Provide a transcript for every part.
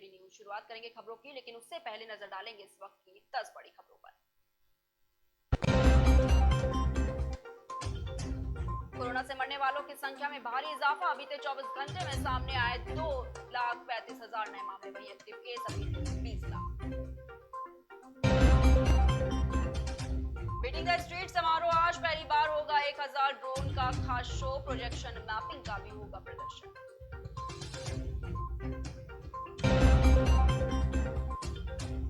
DD news. शुरुआत करेंगे खबरों की, लेकिन उससे पहले नजर डालेंगे इस वक्त की 10 बड़ी खबरों पर। कोरोना से मरने वालों की संख्या में भारी इजाफा। बीते 24 घंटे में सामने आए 2,35,000 नए मामले। वहीं एक्टिव केस अभी 20 लाख। बीटिंग द स्ट्रीट समारोह आज पहली बार होगा 1000 ड्रोन का खास शो। प्रोजेक्शन मैपिंग का भी होगा प्रदर्शन।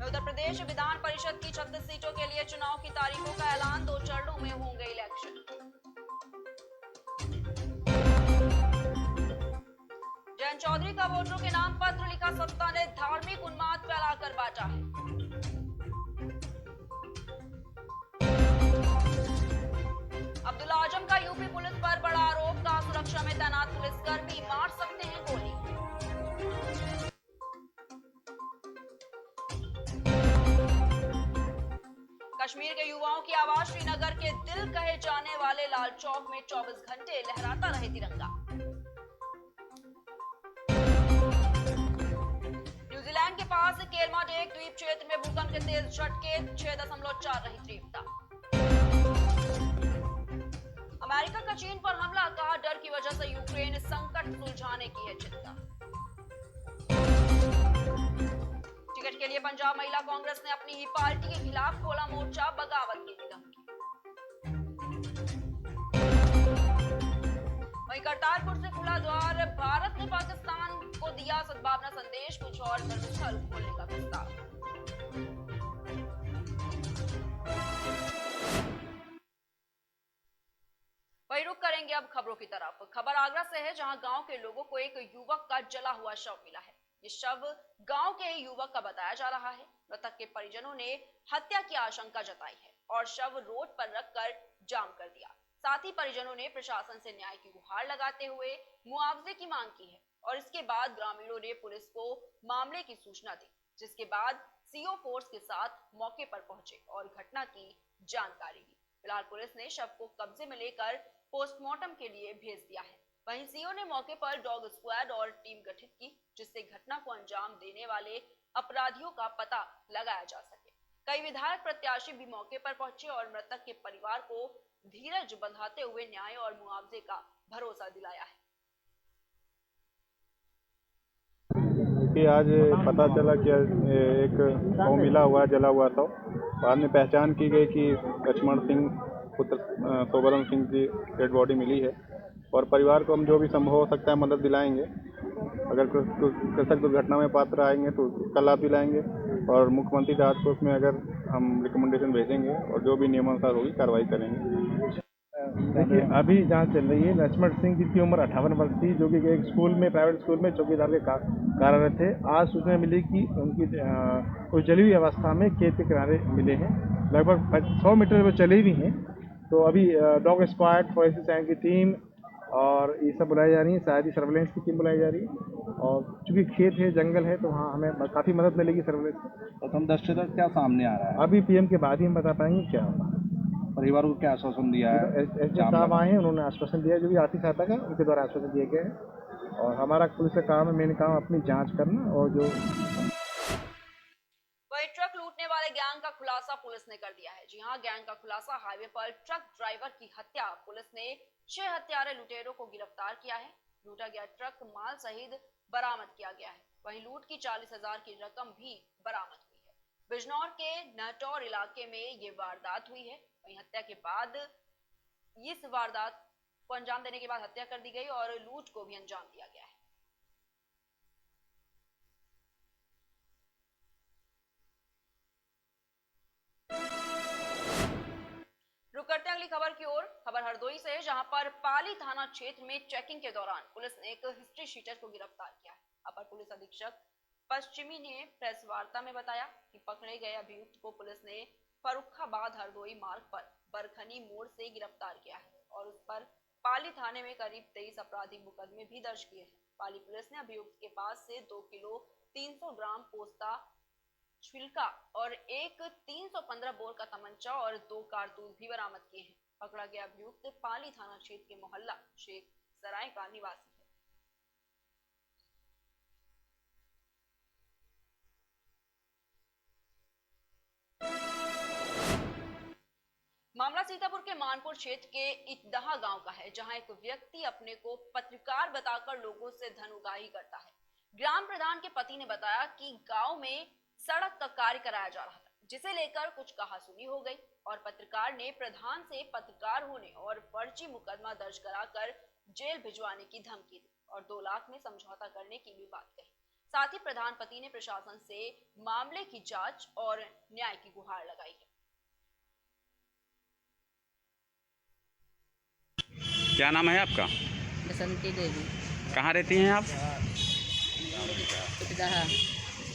उत्तर प्रदेश विधान परिषद की 36 सीटों के लिए चुनाव की तारीखों का ऐलान। 2 चरणों में होंगे इलेक्शन। जयंत चौधरी का वोटरों के नाम पत्र लिखा सत्ता ने धार्मिक उन्माद फैलाकर बांटा है। अब्दुल आजम का यूपी पुलिस पर बड़ा आरोप। का सुरक्षा में तैनात पुलिसकर्मी मार सकते हैं गोली। कश्मीर के युवाओं की आवाज। श्रीनगर के दिल कहे जाने वाले लाल चौक में 24 घंटे लहराता रहे तिरंगा। न्यूजीलैंड के पास केरमाडेक द्वीप क्षेत्र में भूकंप के तेज झटके। 6.4 रही तीव्रता। अमेरिका का चीन पर हमला। कहा डर की वजह से यूक्रेन संकट सुलझाने की है चिंता। टिकट के लिए पंजाब महिला कांग्रेस ने अपनी ही पार्टी के खिलाफ खोला मोर्चा। बगावत की धमकी। वहीं करतारपुर से खुला द्वार। भारत ने पाकिस्तान को दिया सद्भावना संदेश। कुछ और धर्मस्थल खोलने का प्रस्ताव। वही रुक करेंगे अब खबरों की तरफ। खबर आगरा से है, जहां गांव के लोगों को एक युवक का जला हुआ शव मिला है। ये शव गांव के ही युवक का बताया जा रहा है। मृतक के परिजनों ने हत्या की आशंका जताई है और शव रोड पर रखकर जाम कर दिया। साथ ही परिजनों ने प्रशासन से न्याय की गुहार लगाते हुए मुआवजे की मांग की है और इसके बाद ग्रामीणों ने पुलिस को मामले की सूचना दी, जिसके बाद सीओ फोर्स के साथ मौके पर पहुंचे और घटना की जानकारी दी। फिलहाल पुलिस ने शव को कब्जे में लेकर पोस्टमार्टम के लिए भेज दिया है। वहीं सीओ ने मौके पर डॉग स्क्वाड और टीम गठित की, जिससे घटना को अंजाम देने वाले अपराधियों का पता लगाया जा सके। कई विधायक प्रत्याशी भी मौके पर पहुंचे और मृतक के परिवार को धीरज बंधाते हुए न्याय और मुआवजे का भरोसा दिलाया है। कि आज पता चला कि एक शव मिला हुआ जला हुआ शव। बाद में पहचान की गई कि लक्ष्मण सिंह पुत्र सोबरम सिंह की डेड बॉडी मिली है और परिवार को हम जो भी संभव हो सकता है मदद दिलाएंगे। अगर कृषक दुर्घटना में पात्र आएंगे तो उसका लाभ दिलाएंगे और मुख्यमंत्री राहत कोष में अगर हम रिकमेंडेशन भेजेंगे और जो भी नियमानुसार होगी कार्रवाई करेंगे। देखिए, अभी जांच चल रही है। लक्ष्मण सिंह जिसकी उम्र 58 वर्ष थी, जो कि एक स्कूल में, प्राइवेट स्कूल में चौकीदार के कार्यरत थे। आज सूचना मिली कि उनकी कुछ जली हुई अवस्था में खेत के किनारे मिले हैं। लगभग 100 मीटर वो चले भी हैं। तो अभी डॉग स्क्वाड, फॉरेंसिक साइंस की टीम और ये सब बुलाई जा रही है। शायद ही सर्वेलेंस की टीम बुलाई जा रही है और चूंकि खेत है, जंगल है, तो वहाँ हमें काफ़ी मदद मिलेगी सर्वेलेंस। प्रथम दृष्टि तक क्या सामने आ रहा है? अभी पीएम के बाद ही हम बता पाएंगे क्या होगा। परिवार को क्या आश्वासन दिया है? एसडीएम साहब आए हैं, उन्होंने आश्वासन दिया, जो भी आर्थिक सहायता का उनके द्वारा आश्वासन दिए गए हैं। और हमारा पुलिस का काम है, मेन काम अपनी जांच करना। और जो वही ट्रक लूटने वाले गैंग का खुलासा पुलिस ने कर दिया है। जी हां, गैंग का खुलासा। हाईवे पर ट्रक ड्राइवर की हत्या। पुलिस ने 6 हत्यारे लुटेरों को गिरफ्तार किया है। लूटा गया ट्रक माल सहित बरामद किया गया है। वहीं लूट की 40,000 की रकम भी बरामद हुई है। बिजनौर के नहटौर इलाके में ये वारदात हुई है। वहीं हत्या के बाद इस वारदात को अंजाम देने के बाद हत्या कर दी गई और लूट को भी अंजाम दिया गया है। रुक करते हैं अगली खबर की ओर। खबर हरदोई से है, जहां पर पाली थाना क्षेत्र में चेकिंग के दौरान पुलिस ने एक हिस्ट्री शीटर को गिरफ्तार किया है। अपर पुलिस अधीक्षक पश्चिमी ने प्रेस वार्ता में बताया कि पकड़े गए अभियुक्त को पुलिस ने फरुखाबाद हरदोई मार्ग पर बरखनी मोड़ से गिरफ्तार किया है और उस पर पाली थाने में करीब 23 आपराधिक मुकदमे भी दर्ज किए हैं। पाली पुलिस ने अभियुक्त के पास से 2 किलो 300 ग्राम पोस्ता छिलका और एक 315 बोर का तमंचा और 2 कारतूस भी बरामद किए हैं। पकड़ा गया अभियुक्त पाली थाना क्षेत्र के मोहल्ला शेख सराय का निवासी है। मामला सीतापुर के मानपुर क्षेत्र के इटदहा गांव का है, जहां एक व्यक्ति अपने को पत्रकार बताकर लोगों से धन उगाही करता है। ग्राम प्रधान के पति ने बताया कि गांव में सड़क का कार्य कराया जा रहा था, जिसे लेकर कुछ कहासुनी हो गई और पत्रकार ने प्रधान से पत्रकार होने और फर्जी मुकदमा दर्ज कराकर जेल भिजवाने की धमकी दी और 2 लाख में समझौता करने की भी बात कही। साथ ही प्रधान पति ने प्रशासन से मामले की जांच और न्याय की गुहार लगाई है। क्या नाम है आपका? बसंती देवी। कहाँ रहती हैं आप? इटदहा।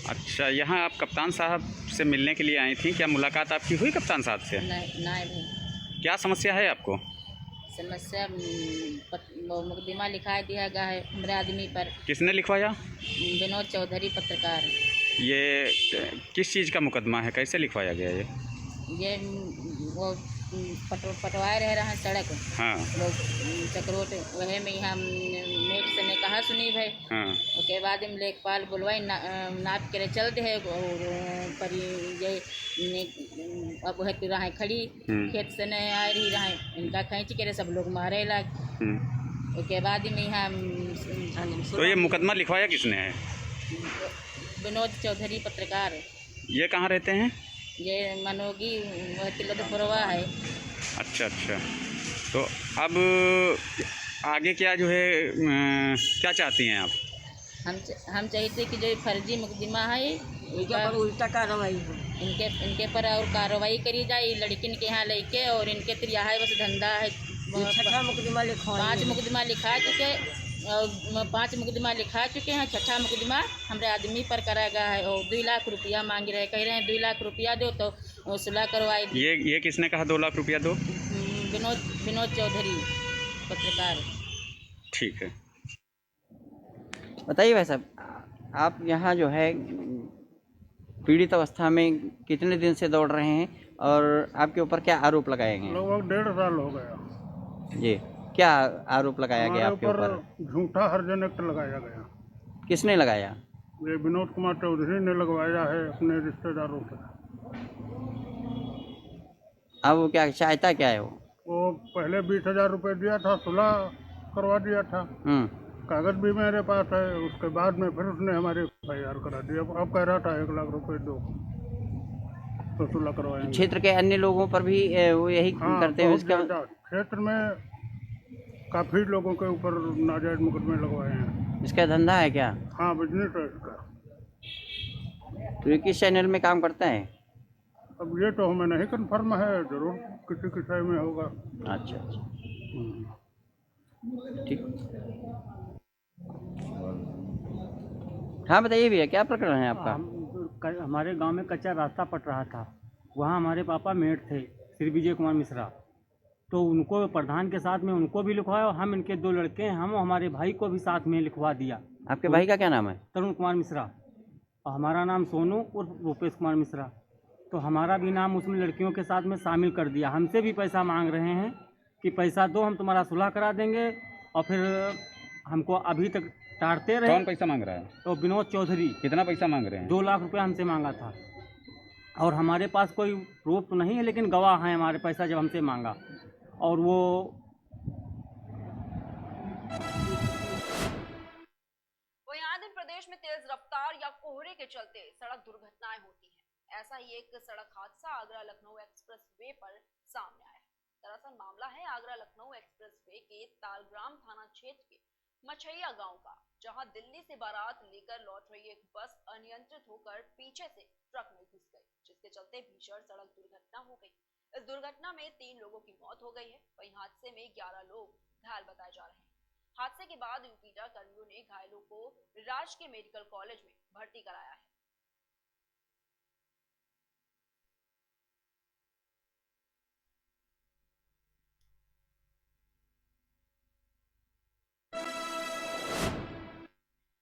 अच्छा, यहाँ आप कप्तान साहब से मिलने के लिए आई थी, क्या मुलाकात आपकी हुई कप्तान साहब से? नहीं भाई। क्या समस्या है आपको? समस्या वो मुकदमा लिखा दिया गया है हमारे आदमी पर। किसने लिखवाया? विनोद चौधरी पत्रकार। ये किस चीज़ का मुकदमा है, कैसे लिखवाया गया ये वो पटवाए रह रहा है सड़क। हाँ। वो चक्रोट वह में हम मेट से ने कहा सुनी भाई। हाँ। उसके बाद हम लेखपाल बुलवाई नाप के चल दे और पर ये अब है कि रहा खड़ी खेत से नहीं आ रही रहा इनका खींच के सब लोग मारे लग। उसके बाद में हम तो ये मुकदमा लिखवाया किसने है? विनोद चौधरी पत्रकार। ये कहाँ रहते हैं? ये मनोगी वह तिलदपुरवा है। अच्छा, तो अब आगे क्या जो है क्या चाहती हैं आप? हम चाहते कि जो फर्जी मुकदमा है उल्टा कार्रवाई हो, इनके पर और कार्रवाई करी जाए। लड़किन के यहाँ लेके और इनके तो यह बस धंधा है। 5 मुकदमा लिखा चुके और 5 मुकदमा लिखा चुके हैं। 6ठा मुकदमा हमारे आदमी पर करा गया है और 2 लाख रुपया मांग रहे, कह रहे हैं 2 लाख रुपया दो तो सुलह करवाई। ये किसने कहा 2 लाख रुपया दो? विनोद चौधरी पत्रकार। ठीक है, बताइए भाई साहब, आप यहाँ जो है पीड़ित अवस्था में कितने दिन से दौड़ रहे हैं और आपके ऊपर क्या आरोप लगाए गए? लगभग 1.5 साल हो गया। जी, क्या आरोप लगाया गया आपके ऊपर? झूठा हर्जन एक्ट लगाया गया। किसने लगाया? ये विनोद कुमार चौधरी ने लगवाया है अपने रिश्तेदारों से। अब वो क्या चाहता क्या है? वो पहले 20,000 रुपये दिया था, सुलह करवा दिया था। कागज भी मेरे पास है। उसके बाद में फिर उसने हमारे FIR करा दी। अब कह रहा था 1 लाख रुपए दो तो सुलह करवाएंगे। क्षेत्र के अन्य लोगों पर भी वो यही करते हैं? इसका क्षेत्र में काफ़ी लोगों के ऊपर नाजायज मुकदमे लगवाए हैं। इसका धंधा है क्या? हाँ, बिजनेस है इसका। तो ये किस चैनल में काम करता है? अब ये तो हमें नहीं कंफर्म है, जरूर किसी किसी में होगा। अच्छा, ठीक। हाँ बताइए भैया, क्या प्रकरण है आपका? हमारे गांव में कच्चा रास्ता पट रहा था। वहाँ हमारे पापा मेट थे श्री विजय कुमार मिश्रा, तो उनको प्रधान के साथ में उनको भी लिखवाया और हम इनके 2 लड़के हैं, हम हमारे भाई को भी साथ में लिखवा दिया। आपके भाई का क्या नाम है? तरुण कुमार मिश्रा और हमारा नाम सोनू उर्फ भूपेश कुमार मिश्रा। तो हमारा भी नाम उसमें लड़कियों के साथ में शामिल कर दिया। हमसे भी पैसा मांग रहे हैं कि पैसा दो, हम तुम्हारा सुलह करा देंगे। और फिर हमको अभी तक टारते रहे। कौन पैसा मांग रहा है? तो विनोद चौधरी। कितना पैसा मांग रहे हैं? 2 लाख रुपये हमसे मांगा था और हमारे पास कोई प्रूफ तो नहीं है, लेकिन गवाह हैं हमारे पैसा जब हमसे मांगा। और वो यहाँ दिन प्रदेश में तेज रफ्तार या कोहरे के चलते सड़क दुर्घटनाएं होती हैं। ऐसा ही एक सड़क हादसा आगरा लखनऊ एक्सप्रेस वे पर सामने आया है। दरअसल मामला है आगरा लखनऊ एक्सप्रेस वे के तालग्राम थाना क्षेत्र के मछैया गांव का, जहां दिल्ली से बारात लेकर लौट रही एक बस अनियंत्रित होकर पीछे से ट्रक में घुस गई, जिसके चलते भीषण सड़क दुर्घटना हो गई। इस दुर्घटना में 3 लोगों की मौत हो गई है। वहीं हादसे में 11 लोग घायल बताए जा रहे हैं। हादसे के बाद यूपीडा कर्मियों ने घायलों को राजकीय मेडिकल कॉलेज में भर्ती कराया है।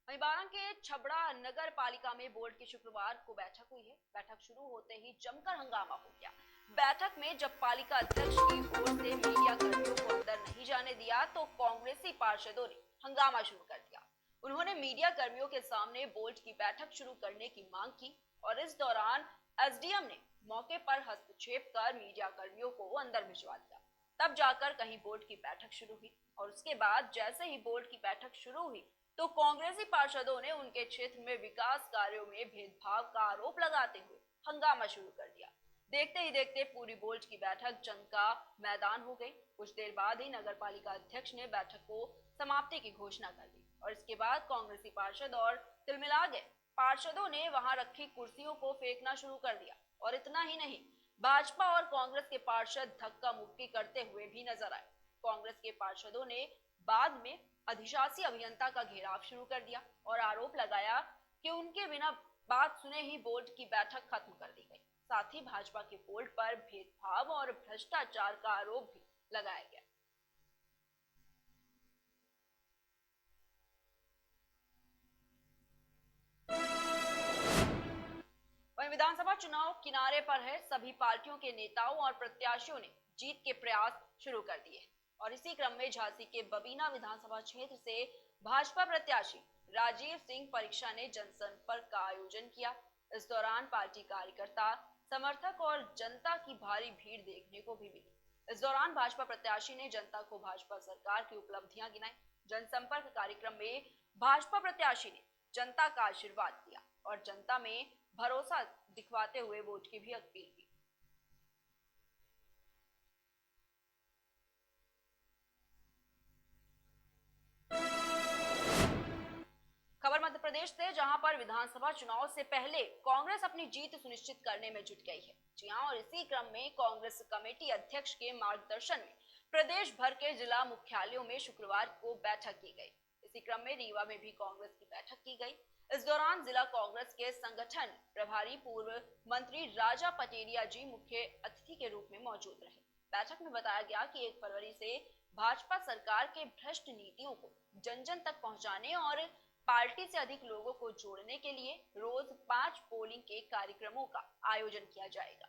वहीं बारां के छबड़ा नगर पालिका में बोर्ड की शुक्रवार को बैठक हुई है। बैठक शुरू होते ही जमकर हंगामा हो गया। बैठक में जब पालिका अध्यक्ष की ओर से मीडिया कर्मियों को अंदर नहीं जाने दिया तो कांग्रेसी पार्षदों ने हंगामा शुरू कर दिया। उन्होंने मीडिया कर्मियों के सामने बोर्ड की बैठक शुरू करने की मांग की और इस दौरान एसडीएम ने मौके पर हस्तक्षेप कर मीडिया कर्मियों को अंदर भिजवा दिया। तब जाकर कहीं बोर्ड की बैठक शुरू हुई और उसके बाद जैसे ही बोर्ड की बैठक शुरू हुई तो कांग्रेसी पार्षदों ने उनके क्षेत्र में विकास कार्यों में भेदभाव का आरोप लगाते हुए हंगामा शुरू कर दिया। देखते ही देखते पूरी बोर्ड की बैठक जंग का मैदान हो गई। कुछ देर बाद ही नगर पालिका अध्यक्ष ने बैठक को समाप्ति की घोषणा कर दी और इसके बाद कांग्रेसी पार्षद और तिलमिला गए। पार्षदों ने वहां रखी कुर्सियों को फेंकना शुरू कर दिया और इतना ही नहीं, भाजपा और कांग्रेस के पार्षद धक्का मुक्की करते हुए भी नजर आए। कांग्रेस के पार्षदों ने बाद में अधिशासी अभियंता का घेराव शुरू कर दिया और आरोप लगाया कि उनके बिना बात सुने ही बोर्ड की बैठक खत्म कर दी गई। साथ ही भाजपा के बोर्ड पर भेदभाव और भ्रष्टाचार का आरोप भी लगाया गया। वहीं विधानसभा चुनाव किनारे पर है। सभी पार्टियों के नेताओं और प्रत्याशियों ने जीत के प्रयास शुरू कर दिए और इसी क्रम में झांसी के बबीना विधानसभा क्षेत्र से भाजपा प्रत्याशी राजीव सिंह परीक्षा ने जनसंपर्क का आयोजन किया। इस दौरान पार्टी कार्यकर्ता, समर्थक और जनता की भारी भीड़ देखने को भी मिली। इस दौरान भाजपा प्रत्याशी ने जनता को भाजपा सरकार की उपलब्धियां गिनाई। जनसंपर्क कार्यक्रम में भाजपा प्रत्याशी ने जनता का आशीर्वाद दिया और जनता में भरोसा दिखवाते हुए वोट की भी अपील की। खबर मध्य प्रदेश से, जहां पर विधानसभा चुनाव से पहले कांग्रेस अपनी जीत सुनिश्चित करने में जुट गई है। जी हां, और इसी क्रम में कांग्रेस कमेटी अध्यक्ष के मार्गदर्शन में प्रदेश भर के जिला मुख्यालयों में शुक्रवार को बैठक की गई। इसी क्रम में रीवा में भी कांग्रेस की बैठक की गई। इस दौरान जिला कांग्रेस के संगठन प्रभारी पूर्व मंत्री राजा पटेरिया जी मुख्य अतिथि के रूप में मौजूद रहे। बैठक में बताया गया कि 1 फरवरी से भाजपा सरकार के भ्रष्ट नीतियों को जन जन तक पहुंचाने और पार्टी से अधिक लोगों को जोड़ने के लिए रोज 5 पोलिंग के कार्यक्रमों का आयोजन किया जाएगा।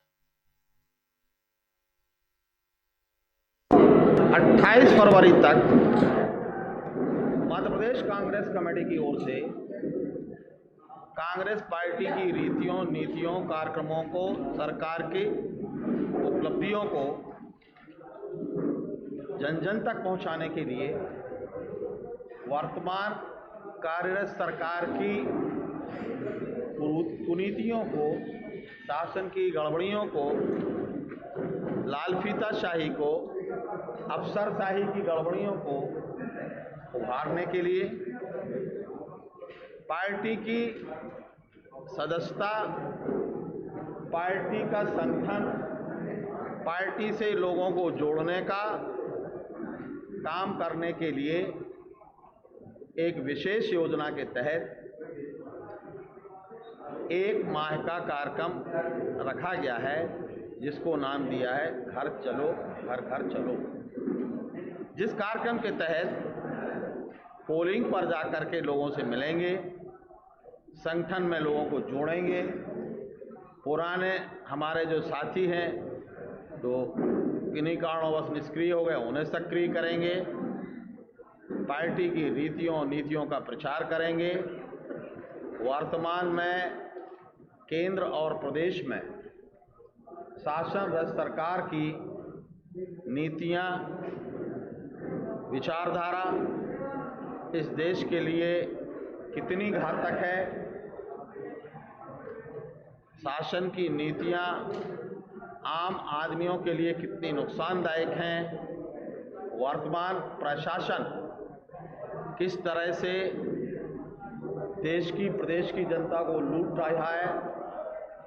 28 फरवरी तक मध्य प्रदेश कांग्रेस कमेटी की ओर से कांग्रेस पार्टी की रीतियों, नीतियों, कार्यक्रमों को, सरकार की उपलब्धियों को जन जन तक पहुंचाने के लिए वर्तमान कार्यरत सरकार की कुनीतियों को, शासन की गड़बड़ियों को, लालफीताशाही को, अफसरशाही की गड़बड़ियों को उभारने के लिए पार्टी की सदस्यता, पार्टी का संगठन, पार्टी से लोगों को जोड़ने का काम करने के लिए एक विशेष योजना के तहत 1 माह का कार्यक्रम रखा गया है, जिसको नाम दिया है घर चलो घर घर चलो। जिस कार्यक्रम के तहत पोलिंग पर जाकर के लोगों से मिलेंगे, संगठन में लोगों को जोड़ेंगे, पुराने हमारे जो साथी हैं तो किन्हीं कारणोंवश निष्क्रिय हो गए, उन्हें सक्रिय करेंगे, पार्टी की रीतियों नीतियों का प्रचार करेंगे। वर्तमान में केंद्र और प्रदेश में शासन भ्रष्ट सरकार की नीतियां, विचारधारा इस देश के लिए कितनी घातक है, शासन की नीतियां आम आदमियों के लिए कितनी नुकसानदायक हैं, वर्तमान प्रशासन किस तरह से देश की, प्रदेश की जनता को लूट रहा है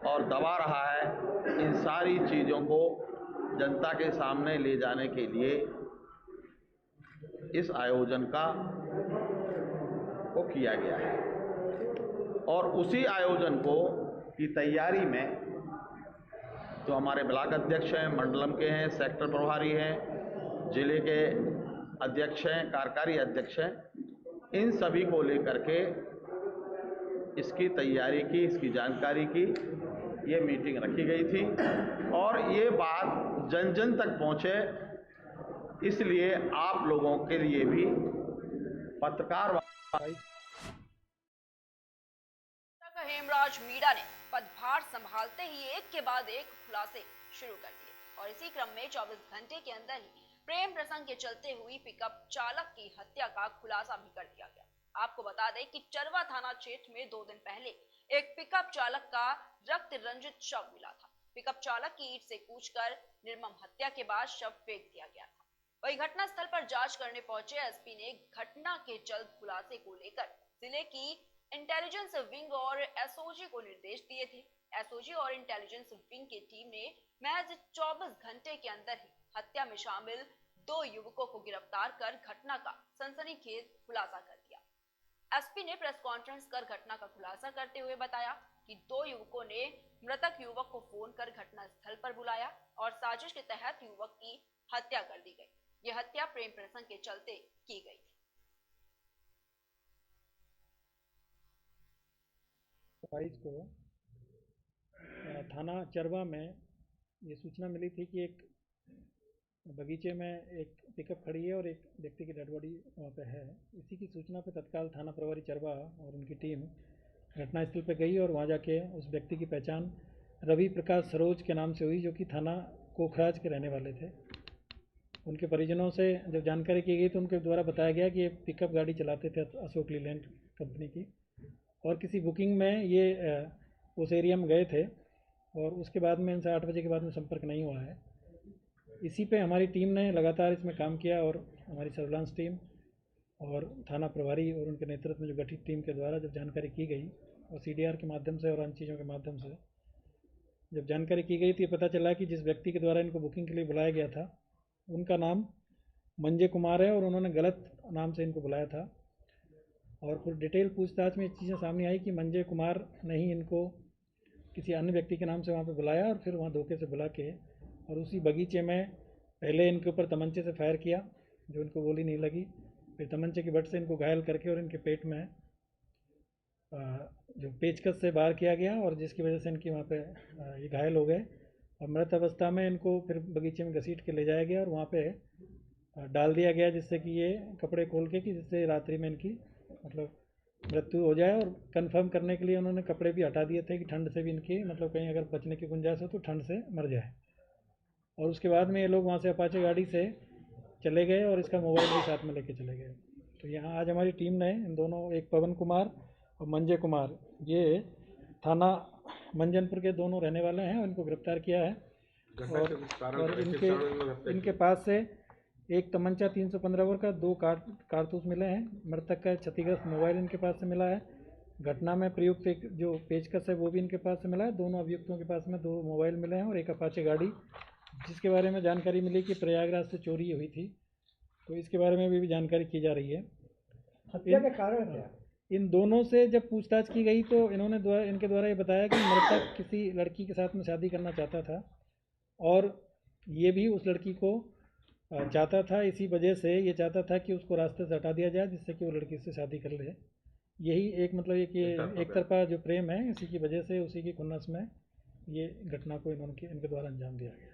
और दबा रहा है, इन सारी चीज़ों को जनता के सामने ले जाने के लिए इस आयोजन को किया गया है। और उसी आयोजन की तैयारी में जो हमारे ब्लॉक अध्यक्ष हैं, मंडलम के हैं, सेक्टर प्रभारी हैं, जिले के अध्यक्ष हैं, कार्यकारी अध्यक्ष हैं, इन सभी को लेकर के इसकी तैयारी की, इसकी जानकारी की ये मीटिंग रखी गई थी और ये बात जन जन तक पहुँचे, इसलिए आप लोगों के लिए भी पत्रकार हेमराज मीणा ने पदभार संभालते ही एक के बाद एक खुलासे शुरू कर दिए और इसी क्रम में 24 घंटे के अंदर ही प्रेम प्रसंग के चलते हुई पिकअप चालक की हत्या का खुलासा भी कर दिया गया। आपको बता दें कि चरवा थाना क्षेत्र में 2 दिन पहले एक पिकअप चालक का रक्त रंजित शव मिला था। पिकअप चालक की ईंट से कूचकर निर्मम हत्या के बाद शव फेंक दिया गया था। वहीं घटनास्थल पर जांच करने पहुंचे एसपी ने घटना के जल्द खुलासे को लेकर जिले की इंटेलिजेंस विंग और एसओजी को निर्देश दिए थे। एसओजी और इंटेलिजेंस विंग की टीम ने महज 24 घंटे के अंदर ही हत्या में शामिल 2 युवकों को गिरफ्तार कर घटना का सनसनीखेज खुलासा कर दिया। एसपी ने प्रेस कॉन्फ्रेंस कर घटना का खुलासा करते हुए बताया कि 2 युवकों ने मृतक युवक को फोन कर घटना स्थल पर बुलाया और साजिश के तहत युवक की हत्या कर दी गई। यह हत्या प्रेम प्रसंग के चलते की गई थी। 22 को थाना चरवा में ये सूचना मिली थी कि एक बगीचे में एक पिकअप खड़ी है और एक व्यक्ति की डेड बॉडी वहाँ पे है। इसी की सूचना पे तत्काल थाना प्रभारी चरवा और उनकी टीम घटनास्थल पे गई और वहाँ जाके उस व्यक्ति की पहचान रवि प्रकाश सरोज के नाम से हुई, जो कि थाना कोखराज के रहने वाले थे। उनके परिजनों से जब जानकारी की गई तो उनके द्वारा बताया गया कि ये पिकअप गाड़ी चलाते थे अशोक लीलैंड कंपनी की और किसी बुकिंग में ये उस एरिया में गए थे और उसके बाद में इनसे 8 बजे के बाद में संपर्क नहीं हुआ है। इसी पे हमारी टीम ने लगातार इसमें काम किया और हमारी सर्विलांस टीम और थाना प्रभारी और उनके नेतृत्व में जो गठित टीम के द्वारा जब जानकारी की गई और सीडीआर के माध्यम से और अन्य चीज़ों के माध्यम से जब जानकारी की गई तो ये पता चला कि जिस व्यक्ति के द्वारा इनको बुकिंग के लिए बुलाया गया था उनका नाम मंजय कुमार है और उन्होंने गलत नाम से इनको बुलाया था। और फिर डिटेल पूछताछ में ये चीज़ें सामने आई कि मंजय कुमार ने ही इनको किसी अन्य व्यक्ति के नाम से वहाँ पे बुलाया और फिर वहाँ धोखे से बुला के और उसी बगीचे में पहले इनके ऊपर तमंचे से फायर किया जो इनको गोली नहीं लगी, फिर तमंचे की बट से इनको घायल करके और इनके पेट में जो पेचकस से बाहर किया गया और जिसकी वजह से इनकी वहाँ पे ये घायल हो गए और मृत अवस्था में इनको फिर बगीचे में घसीट के ले जाया गया और वहाँ पे डाल दिया गया जिससे कि ये कपड़े खोल के कि जिससे रात्रि में इनकी मतलब मृत्यु हो जाए। और कंफर्म करने के लिए उन्होंने कपड़े भी हटा दिए थे कि ठंड से भी इनकी मतलब कहीं अगर बचने की गुंजाइश हो तो ठंड से मर जाए। और उसके बाद में ये लोग वहाँ से अपाचे गाड़ी से चले गए और इसका मोबाइल भी साथ में लेके चले गए। तो यहाँ आज हमारी टीम ने इन दोनों, एक पवन कुमार और मंजय कुमार, ये थाना मंजनपुर के दोनों रहने वाले हैं, इनको गिरफ्तार किया है। और इनके पास से एक तमंचा 315 बोर का 2 कारतूस मिले हैं। मृतक का क्षतिग्रस्त मोबाइल इनके पास से मिला है। घटना में प्रयुक्त एक जो पेचकस है वो भी इनके पास से मिला है। दोनों अभियुक्तों के पास में 2 मोबाइल मिले हैं और एक अपाचे गाड़ी, जिसके बारे में जानकारी मिली कि प्रयागराज से चोरी हुई थी, तो इसके बारे में भी जानकारी की जा रही है। हत्या का कारण क्या? इन दोनों से जब पूछताछ की गई तो इनके द्वारा ये बताया कि मृतक किसी लड़की के साथ में शादी करना चाहता था और ये भी उस लड़की को चाहता था। इसी वजह से ये चाहता था कि उसको रास्ते से हटा दिया जाए जिससे कि वो लड़की से शादी कर ले। यही एक मतलब एक तरफा जो प्रेम है, इसी की वजह से उसी की खुन्नस में ये घटना को इनके द्वारा अंजाम दिया गया।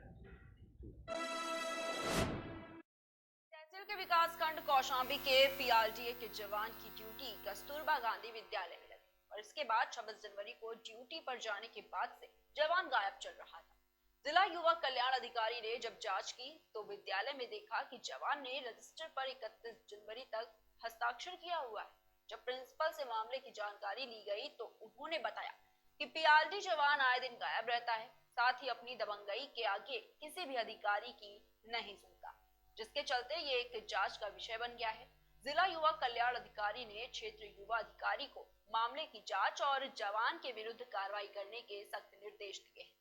तहसील के विकासखंड कौशाम्बी के पीआरडीए के जवान की ड्यूटी कस्तूरबा गांधी विद्यालय में लगी और इसके बाद 26 जनवरी को ड्यूटी पर जाने के बाद से जवान गायब चल रहा था। जिला युवा कल्याण अधिकारी ने जब जांच की तो विद्यालय में देखा कि जवान ने रजिस्टर पर 31 जनवरी तक हस्ताक्षर किया हुआ है। जब प्रिंसिपल से मामले की जानकारी ली गई तो उन्होंने बताया कि पीआरडी जवान आए दिन गायब रहता है, साथ ही अपनी दबंगई के आगे किसी भी अधिकारी की नहीं सुनता, जिसके चलते ये एक जांच का विषय बन गया है। जिला युवा कल्याण अधिकारी ने क्षेत्र युवा अधिकारी को मामले की जांच और जवान के विरुद्ध कार्रवाई करने के सख्त निर्देश दिए हैं।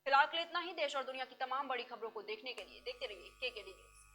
फिलहाल इतना ही। देश और दुनिया की तमाम बड़ी खबरों को देखने के लिए देखते रहिए केकेडी न्यूज।